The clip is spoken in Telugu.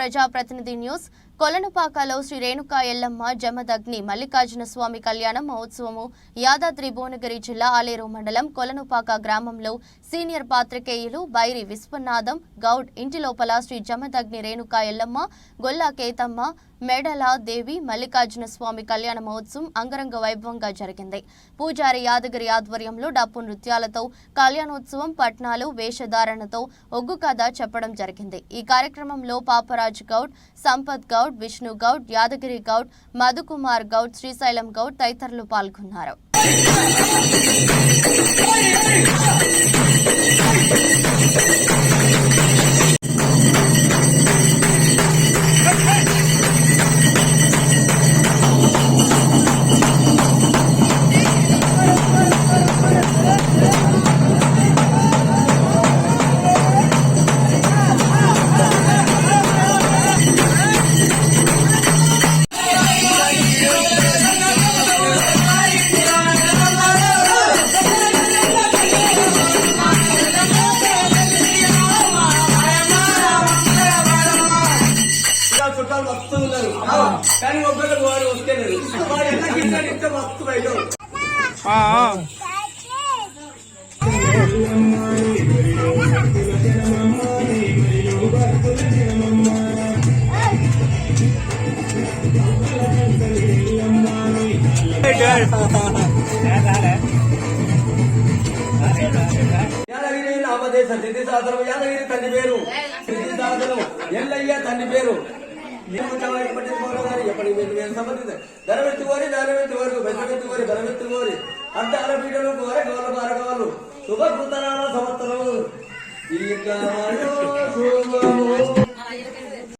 ప్రజాప్రతినిధి న్యూస్. కొలనుపాకలో శ్రీ రేణుకా ఎల్లమ్మ జమదగ్ని మల్లికార్జున స్వామి కళ్యాణం మహోత్సవము యాదాద్రి భువనగిరి జిల్లా ఆలేరు మండలం కొలనుపాక గ్రామంలో సీనియర్ పాత్రికేయులు బైరి విశ్వనాథం గౌడ్ ఇంటి లోపల శ్రీ జమదగ్ని రేణుకా ఎల్లమ్మ గొల్లా కేతమ్మ మేడల దేవి మల్లికార్జున స్వామి కళ్యాణ మహోత్సవం అంగరంగ వైభవంగా జరిగింది. పూజారి యాదగిరి ఆధ్వర్యంలో డప్పు నృత్యాలతో కళ్యాణోత్సవం పట్నాలు వేషధారణతో ఒగ్గు కథ చెప్పడం జరిగింది. ఈ కార్యక్రమంలో పాపరాజ్ గౌడ్, సంపత్ గౌడ్, విష్ణు గౌడ్, యాదగిరి గౌడ్, మధుకుమార్ గౌడ్, శ్రీశైలం గౌడ్ తదితరులు పాల్గొన్నారు. చుట్టాలు వస్తూ ఉన్నారు కానీ ఒక్కరికి వారు వస్తే వాడు ఎంత కింద ఇస్తే వస్తు బయట యాదగిరి నామదేశ సిద్ధి శాస్త్రం యాదగిరి తండ్రి పేరు సిద్ధి శాస్త్రం ఎల్లయ్య తండ్రి పేరు ధనవెత్తుకోరి దానవెత్తి వరకు బెసవెత్తుకోరి ధనవెత్తుకోరి అర్థాల పీఠలు కోరి గౌరవ భారగవాళ్ళు శుభకృతనామ సంవత్సరం